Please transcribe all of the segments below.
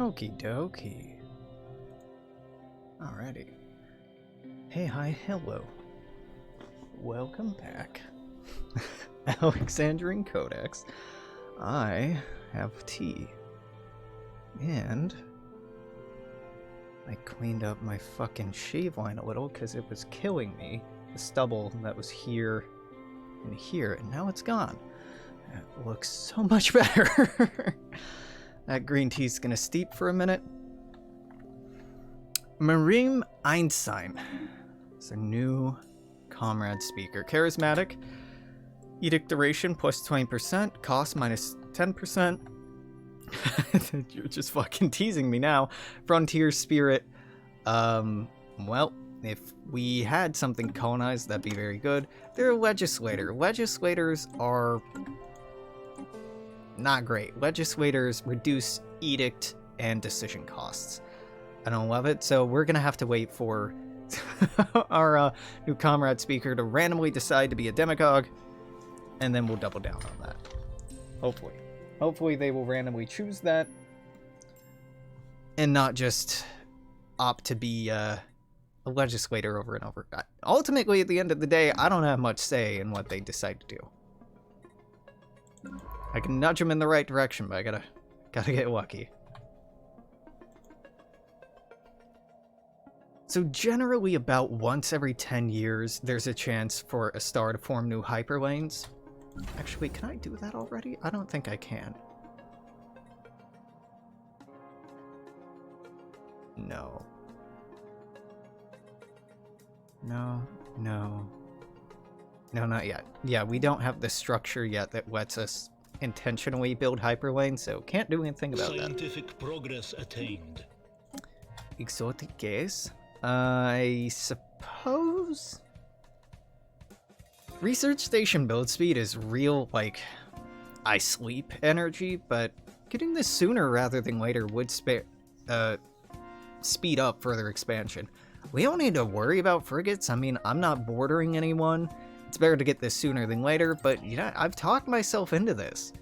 Okie dokie. Alrighty. Hey, hi, hello. Welcome back. Alexandrian Codex. I have tea. And I cleaned up my fucking shave line a little because it was killing me. The stubble that was here and here, and now it's gone. That looks so much better. That green tea's gonna steep for a minute. Marim Einstein is a new comrade speaker. Charismatic. Edict duration plus 20%. Cost minus 10%. You're just fucking teasing me now. Frontier spirit. Well, if we had something colonized, that'd be very good. They're a legislator. Legislators are not great. Legislators reduce edict and decision costs. I don't love it, so we're gonna have to wait for our new comrade speaker to randomly decide to be a demagogue, and then we'll double down on that. Hopefully. Hopefully they will randomly choose that, and not just opt to be a legislator over and over. Ultimately, at the end of the day, I don't have much say in what they decide to do. I can nudge them in the right direction, but I gotta get lucky. So generally about once every 10 years, there's a chance for a star to form new hyperlanes. Actually, can I do that already? I don't think I can. No. No, not yet. Yeah, we don't have the structure yet that lets us intentionally build hyperlanes, so can't do anything about that. Scientific progress attained. Exotic gas? I suppose? Research station build speed is real, like, I sleep energy, but getting this sooner rather than later would speed up further expansion. We don't need to worry about frigates. I mean, I'm not bordering anyone. It's better to get this sooner than later, but you know, I've talked myself into this.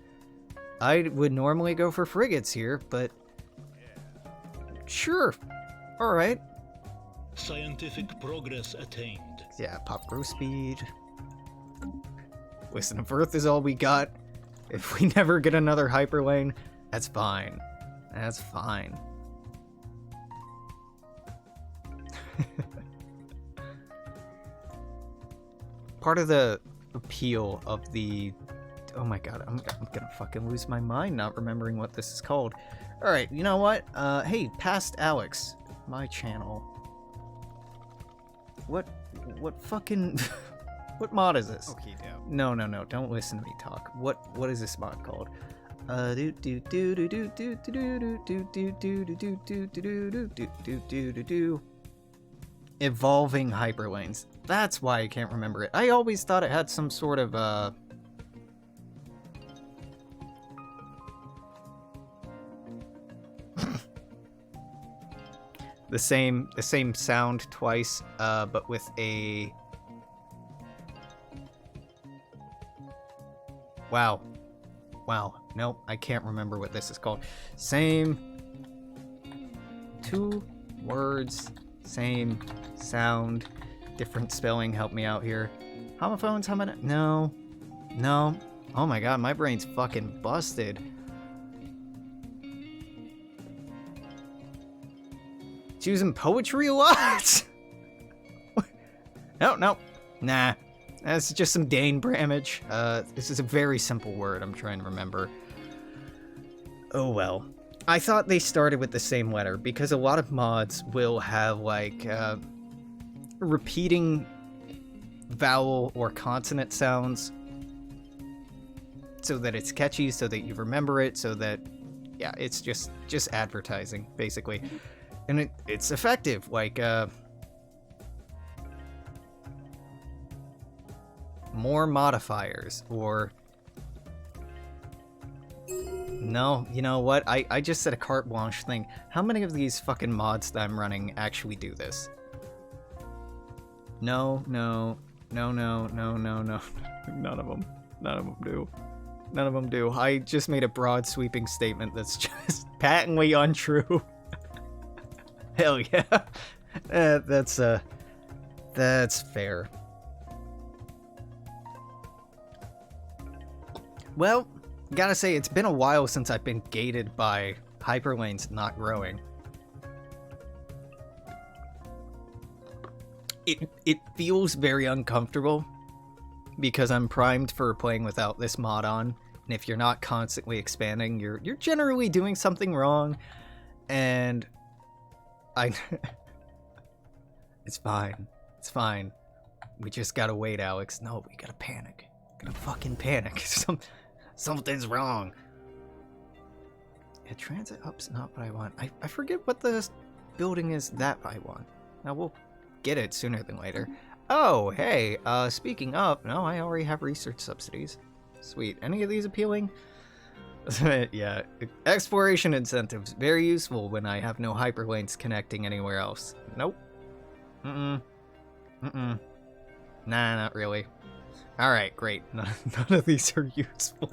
I would normally go for frigates here, but sure. All right. Scientific progress attained. Yeah, pop growth speed. Listen, if Earth is all we got, if we never get another hyperlane, that's fine. That's fine. Part of the appeal of the... Oh my god, I'm gonna fucking lose my mind not remembering what this is called. Alright, you know what? Hey, Past Alex. My channel. What fucking... What mod is this? Okay, no, don't listen to me talk. What is this mod called? Evolving hyperlanes. That's why I can't remember it. I always thought it had some sort of the same sound twice, but with a wow. Nope, I can't remember what this is called. Same 2 words, same sound, different spelling. Help me out here. Homophones, no. Oh my god, my brain's fucking busted. Choosing poetry a lot? No. Nah. That's just some Dane Bramage. This is a very simple word I'm trying to remember. Oh well. I thought they started with the same letter because a lot of mods will have like repeating vowel or consonant sounds so that it's catchy, so that you remember it, so that, yeah, it's just advertising basically. And it's effective, like more modifiers, or no, you know what? I just said a carte blanche thing. How many of these fucking mods that I'm running actually do this? No. None of them do. I just made a broad sweeping statement that's just patently untrue. Hell yeah. That's fair. Well, gotta say, it's been a while since I've been gated by hyperlanes not growing. It feels very uncomfortable because I'm primed for playing without this mod on, and if you're not constantly expanding, you're generally doing something wrong, and it's fine. It's fine. We just gotta wait, Alex. No, we gotta panic. Gotta fucking panic. Something's wrong. Yeah, transit hub's not what I want. I forget what the building is that I want. Now we'll get it sooner than later. Oh, hey, speaking of, no, I already have research subsidies. Sweet. Any of these appealing? Yeah, exploration incentives. Very useful when I have no hyperlanes connecting anywhere else. Nope. Nah, not really. Alright, great. None of these are useful.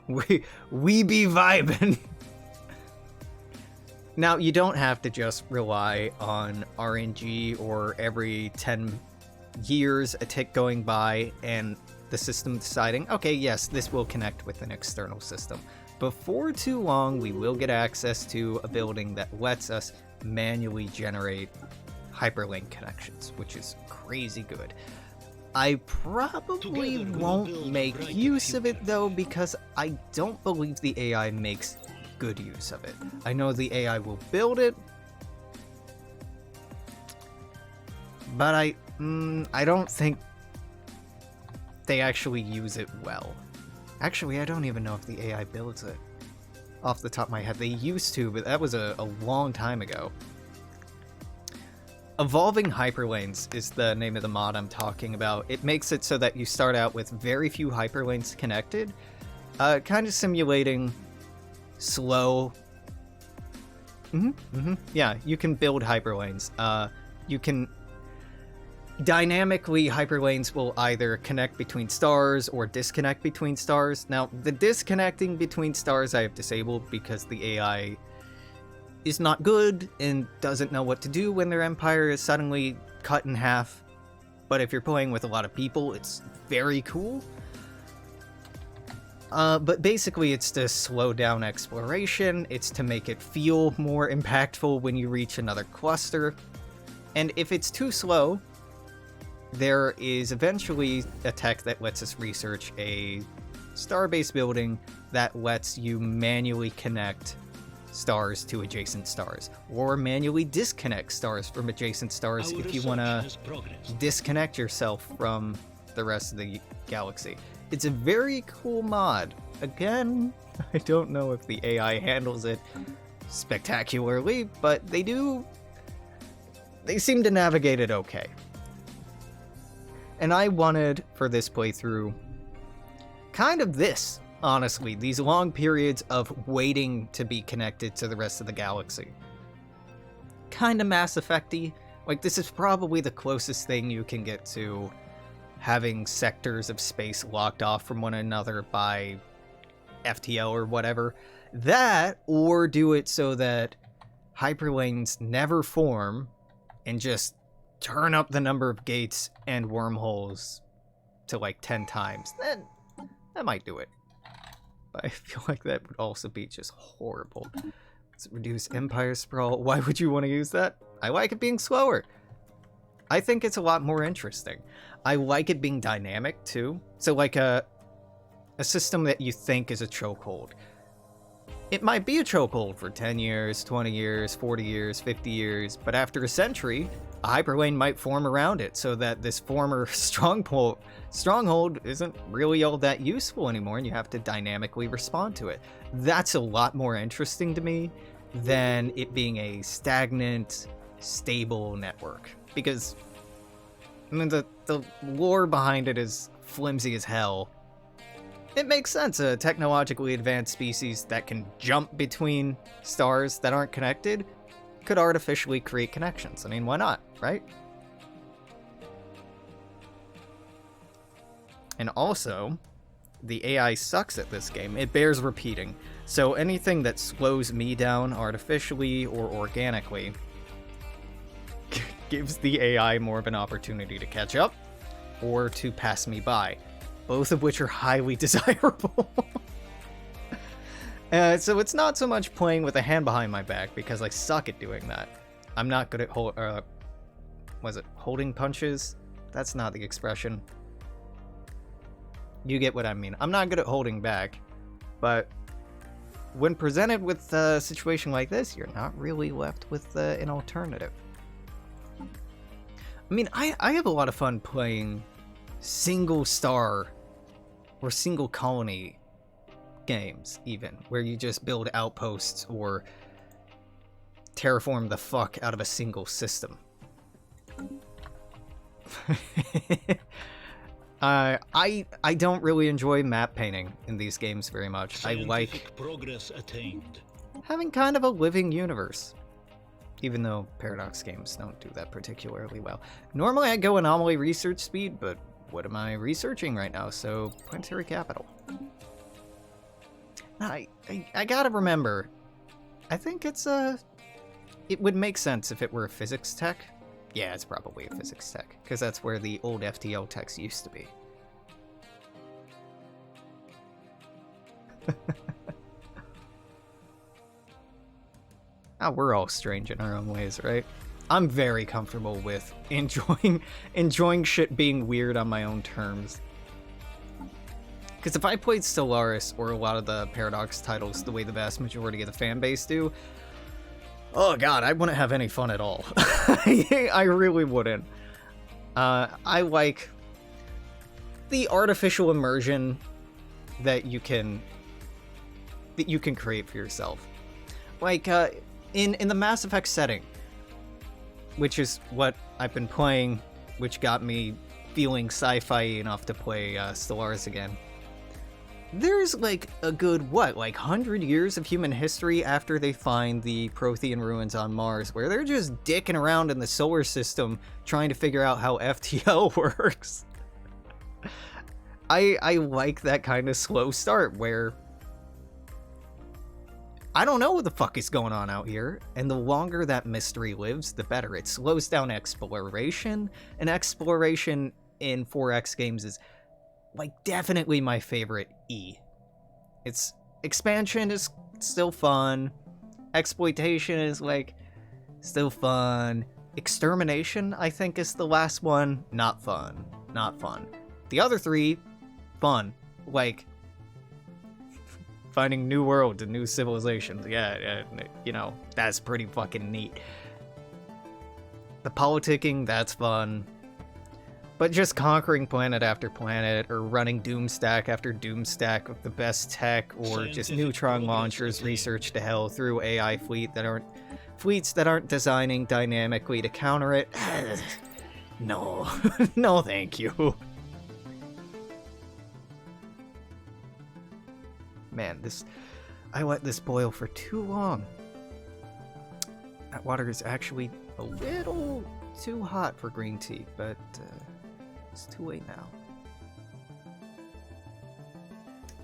We be vibing. Now, you don't have to just rely on RNG or every 10 years a tick going by and the system deciding, okay, yes, this will connect with an external system. Before too long, we will get access to a building that lets us manually generate hyperlink connections, which is crazy good. I probably won't make use of it though, because I don't believe the AI makes good use of it. I know the AI will build it, but I don't think they actually use it well. Actually, I don't even know if the AI builds it off the top of my head. They used to, but that was a long time ago. Evolving Hyperlanes is the name of the mod I'm talking about. It makes it so that you start out with very few hyperlanes connected, kind of simulating slow. Yeah, you can build hyperlanes. You can dynamically, hyperlanes will either connect between stars or disconnect between stars. Now, the disconnecting between stars I have disabled because the AI is not good and doesn't know what to do when their empire is suddenly cut in half. But if you're playing with a lot of people, it's very cool. But basically it's to slow down exploration, it's to make it feel more impactful when you reach another cluster. And if it's too slow, there is eventually a tech that lets us research a star-based building that lets you manually connect stars to adjacent stars, or manually disconnect stars from adjacent stars if you want to disconnect yourself from the rest of the galaxy. It's a very cool mod. Again, I don't know if the AI handles it spectacularly, but they seem to navigate it okay. And I wanted, for this playthrough, kind of this, honestly, these long periods of waiting to be connected to the rest of the galaxy. Kind of Mass Effect-y. Like, this is probably the closest thing you can get to having sectors of space locked off from one another by FTL or whatever. That, or do it so that hyperlanes never form and just turn up the number of gates and wormholes to like 10 times. Then that might do it. But I feel like that would also be just horrible. Does it reduce empire sprawl? Why would you want to use that? I like it being slower. I think it's a lot more interesting. I like it being dynamic too. So like a system that you think is a chokehold. It might be a chokehold for 10 years, 20 years, 40 years, 50 years, but after a century, a hyperlane might form around it so that this former stronghold isn't really all that useful anymore and you have to dynamically respond to it. That's a lot more interesting to me than it being a stagnant, stable network. Because, I mean, the lore behind it is flimsy as hell. It makes sense, a technologically advanced species that can jump between stars that aren't connected could artificially create connections. I mean, why not, right? And also, the AI sucks at this game. It bears repeating. So anything that slows me down artificially or organically gives the AI more of an opportunity to catch up or to pass me by, both of which are highly desirable. So it's not so much playing with a hand behind my back, because I suck at doing that. I'm not good at holding punches? That's not the expression. You get what I mean. I'm not good at holding back, but when presented with a situation like this, you're not really left with an alternative. I mean, I have a lot of fun playing single star or single colony games, even, where you just build outposts or terraform the fuck out of a single system. I don't really enjoy map painting in these games very much. I like progress attained. Having kind of a living universe, even though Paradox games don't do that particularly well. Normally I go anomaly research speed, but what am I researching right now? So planetary capital. I gotta remember, I think it would make sense if it were a physics tech. Yeah, it's probably a physics tech, because that's where the old FTL techs used to be. We're all strange in our own ways, right? I'm very comfortable with enjoying shit being weird on my own terms. Because if I played Stellaris or a lot of the Paradox titles the way the vast majority of the fan base do, oh god, I wouldn't have any fun at all. I really wouldn't. I like the artificial immersion that you can create for yourself. Like in the Mass Effect setting, which is what I've been playing, which got me feeling sci-fi enough to play Stellaris again. There's like a good, 100 years of human history after they find the Prothean ruins on Mars, where they're just dicking around in the solar system trying to figure out how FTL works. I like that kind of slow start where I don't know what the fuck is going on out here, and the longer that mystery lives, the better. It slows down exploration, and exploration in 4X games is definitely my favorite E. It's expansion is still fun. Exploitation is still fun. Extermination, I think, is the last one. Not fun. Not fun. The other three, fun. Finding new worlds and new civilizations. Yeah, that's pretty fucking neat. The politicking, that's fun. But just conquering planet after planet, or running Doomstack after Doomstack with the best tech, or just neutron launchers research to hell through AI fleets that aren't designing dynamically to counter it. No. No thank you. Man, I let this boil for too long. That water is actually a little too hot for green tea, but it's too late now.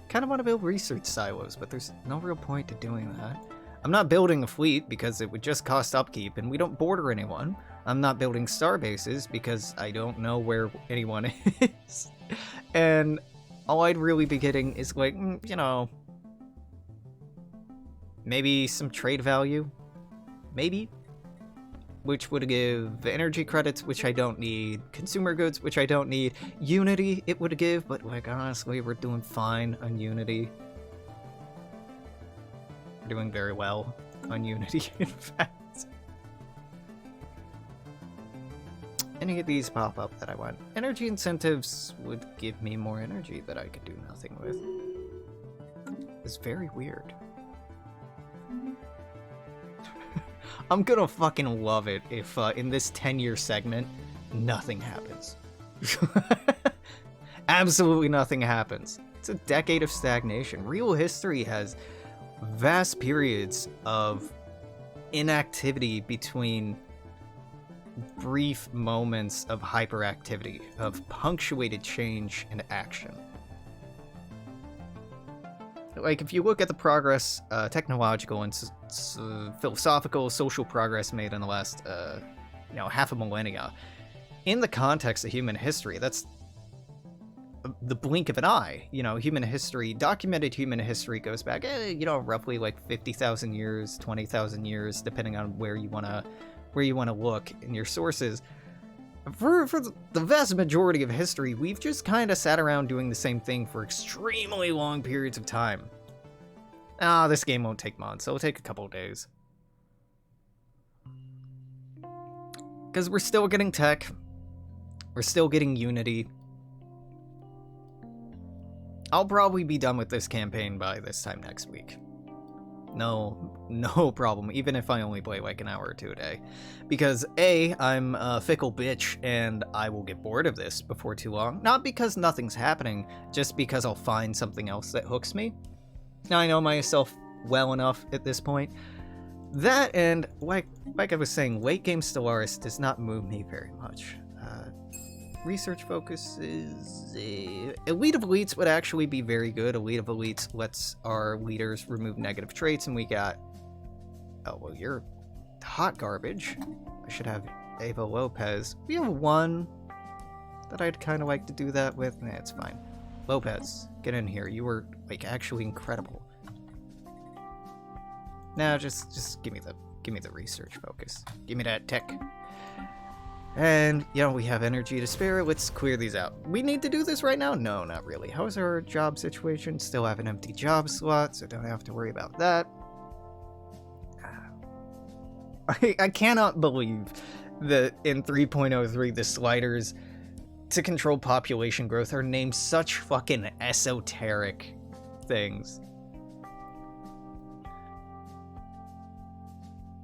Kind of want to build research silos, but there's no real point to doing that. I'm not building a fleet because it would just cost upkeep, and we don't border anyone. I'm not building star bases because I don't know where anyone is. And all I'd really be getting is maybe some trade value, maybe, which would give energy credits, which I don't need, consumer goods, which I don't need, Unity it would give, but honestly, we're doing fine on Unity. We're doing very well on Unity, in fact. Any of these pop up that I want. Energy incentives would give me more energy that I could do nothing with. It's very weird. I'm gonna fucking love it if in this 10-year segment, nothing happens. Absolutely nothing happens. It's a decade of stagnation. Real history has vast periods of inactivity between brief moments of hyperactivity, of punctuated change and action. like, if you look at the progress, technological and philosophical, social progress made in the last, half a millennia, in the context of human history, that's the blink of an eye. Human history, documented human history goes back, roughly like 50,000 years, 20,000 years, depending on where you want to look in your sources. For the vast majority of history, we've just kind of sat around doing the same thing for extremely long periods of time. This game won't take months, it'll take a couple of days. Because we're still getting tech, we're still getting Unity. I'll probably be done with this campaign by this time next week. No problem, even if I only play like an hour or two a day. Because A, I'm a fickle bitch, and I will get bored of this before too long. Not because nothing's happening, just because I'll find something else that hooks me. Now, I know myself well enough at this point. That, and like I was saying, late game Stellaris does not move me very much. Research focus is... Elite of Elites would actually be very good. Elite of Elites lets our leaders remove negative traits, and we got... Oh, well, you're hot garbage. I should have Ava Lopez. We have one that I'd kind of like to do that with. Nah, it's fine. Lopez, get in here. You were, like, actually incredible. Now, just give me the research focus. Give me that tech. And, we have energy to spare. Let's clear these out. We need to do this right now? No, not really. How's our job situation? Still have an empty job slot, so don't have to worry about that. I cannot believe that in 3.03 the sliders to control population growth are named such fucking esoteric things.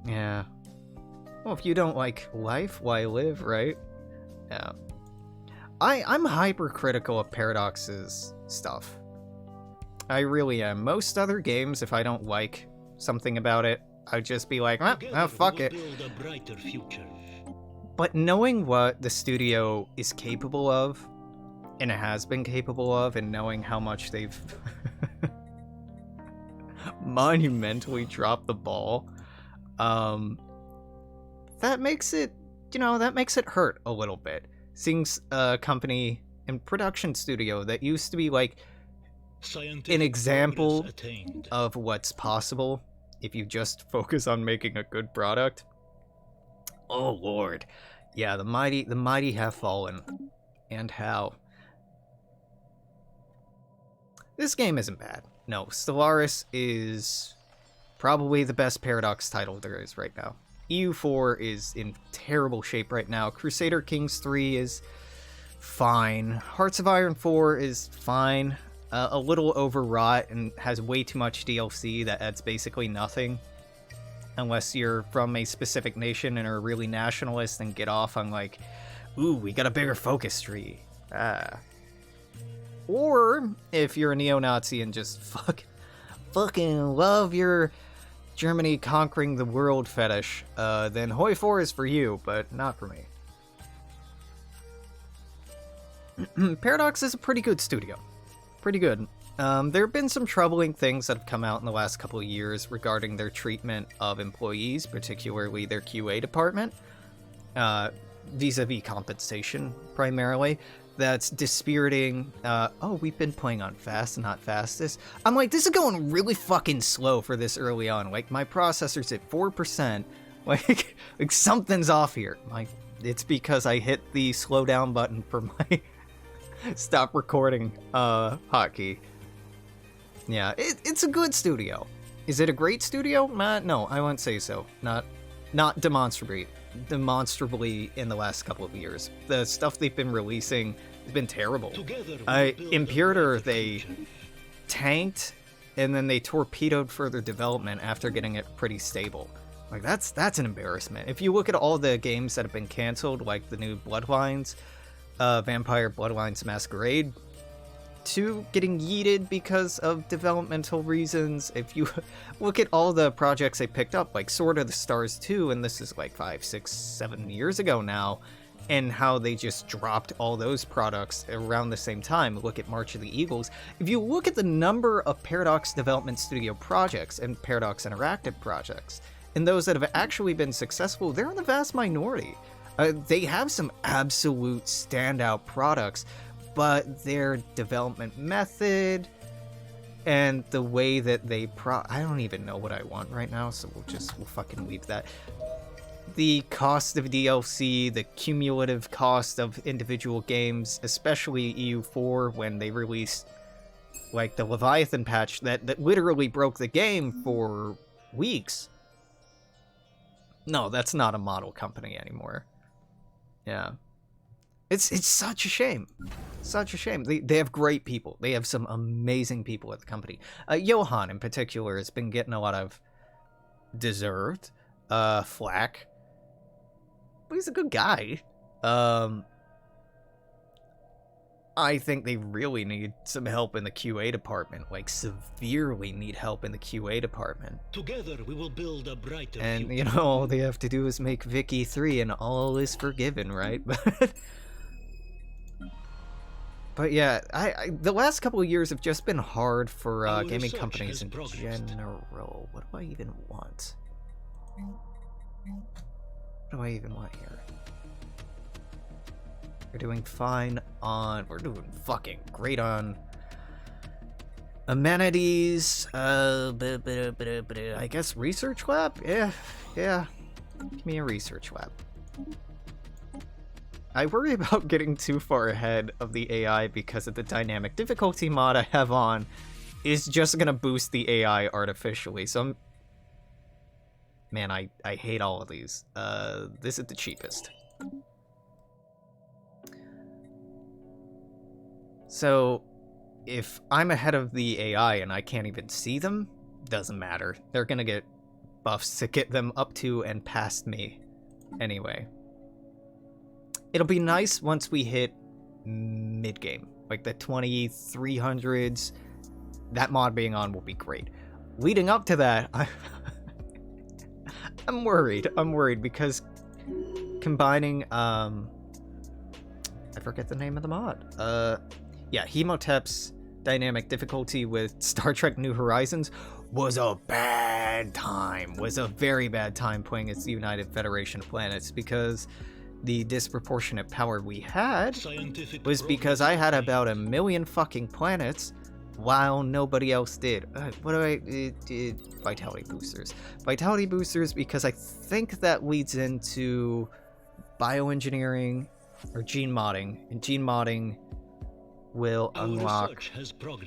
Yeah. Well, if you don't like life, why live, right? Yeah. I'm hypercritical of Paradox's stuff. I really am. Most other games, if I don't like something about it, I'd just be like, fuck it. But knowing what the studio is capable of, and has been capable of, and knowing how much they've monumentally dropped the ball, that makes it hurt a little bit. Seeing a company and production studio that used to be like an example of what's possible if you just focus on making a good product. Oh lord. Yeah, the mighty have fallen. And how. This game isn't bad. No, Stellaris is probably the best Paradox title there is right now. EU4 is in terrible shape right now. Crusader Kings 3 is fine. Hearts of Iron 4 is fine. A little overwrought and has way too much DLC that adds basically nothing. Unless you're from a specific nation and are really nationalist and get off on like, ooh, we got a bigger focus tree. Or if you're a neo-Nazi and just fucking love your Germany conquering the world fetish, then Hoi 4 is for you, but not for me. Paradox is a pretty good studio. Pretty good. There have been some troubling things that have come out in the last couple of years regarding their treatment of employees, particularly their QA department, vis-a-vis compensation, primarily. That's dispiriting. Oh, we've been playing on fast, not fastest. I'm like, this is going really fucking slow for this early on. Like, my processor's at 4%. Like something's off here. Like, it's because I hit the slow down button for my stop recording hotkey. Yeah, it's a good studio. Is it a great studio? No, I wouldn't say so. Not demonstrably in the last couple of years. The stuff they've been releasing has been terrible. Imperator, they tanked, and then they torpedoed further development after getting it pretty stable. Like, that's an embarrassment. If you look at all the games that have been canceled, like the new Bloodlines, Vampire Bloodlines Masquerade 2 getting yeeted because of developmental reasons. If you look at all the projects they picked up, like Sword of the Stars 2, and this is like 5, 6, 7 years ago now, and how they just dropped all those products around the same time. Look at March of the Eagles. If you look at the number of Paradox Development Studio projects and Paradox Interactive projects, and those that have actually been successful, they're in the vast minority. They have some absolute standout products, but their development method and the way that they I don't even know what I want right now, so we'll fucking leave that. The cost of DLC, the cumulative cost of individual games, especially EU4 when they released like the Leviathan patch that literally broke the game for weeks. No, that's not a model company anymore. Yeah. It's such a shame. Such a shame. They have great people. They have some amazing people at the company. Johan, in particular, has been getting a lot of deserved flack. But he's a good guy. I think they really need some help in the QA department. Like, severely need help in the QA department. Together we will build a brighter And, future. you know, all they have to do is make Vicky 3 and all is forgiven, right? But yeah, the last couple of years have just been hard for Our gaming research companies has in progressed. general. What do I even want? What do I even want here? We're doing fine on... We're doing fucking great on amenities. I guess research lab? Yeah. Give me a research lab. I worry about getting too far ahead of the AI because of the dynamic difficulty mod I have on is just gonna boost the AI artificially. So I'm... Man, I hate all of these. This is the cheapest. So, if I'm ahead of the AI and I can't even see them, doesn't matter. They're gonna get buffs to get them up to and past me anyway. It'll be nice once we hit mid-game. Like the 2300s, that mod being on will be great. Leading up to that, I'm worried. I'm worried because combining, I forget the name of the mod. Yeah, Hemotep's dynamic difficulty with Star Trek New Horizons was a bad time. Was a very bad time playing as the United Federation of Planets because the disproportionate power we had was because I had about 1 million fucking planets while nobody else did. What do I... vitality boosters. Vitality boosters because I think that leads into bioengineering or gene modding. And gene modding will unlock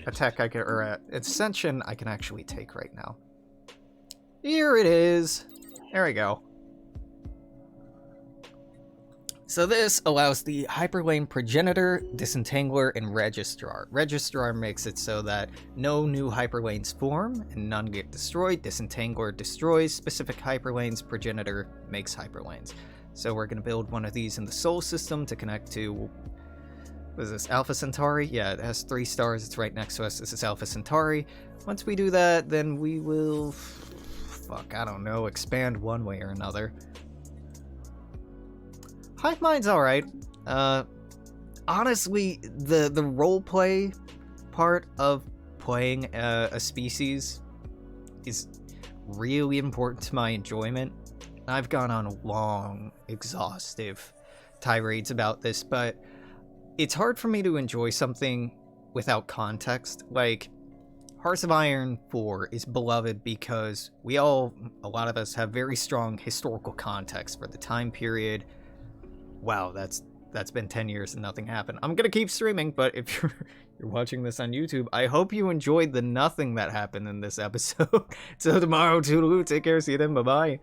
a tech I can... or ascension I can actually take right now. Here it is. There we go. So this allows the hyperlane progenitor, disentangler, and registrar. Registrar makes it so that no new hyperlanes form and none get destroyed. Disentangler destroys specific hyperlanes. Progenitor makes hyperlanes. So we're going to build one of these in the Sol system to connect to... what is this? Alpha Centauri? Yeah, it has 3 stars. It's right next to us. This is Alpha Centauri. Once we do that, then we will... fuck, I don't know. Expand one way or another. Hive Mind's alright. Honestly, the roleplay part of playing a species is really important to my enjoyment. I've gone on long, exhaustive tirades about this, but it's hard for me to enjoy something without context. Like, Hearts of Iron 4 is beloved because a lot of us have very strong historical context for the time period. Wow, that's been 10 years and nothing happened. I'm gonna keep streaming, but if you're watching this on YouTube, I hope you enjoyed the nothing that happened in this episode. So tomorrow, toodaloo, take care, see you then, bye-bye.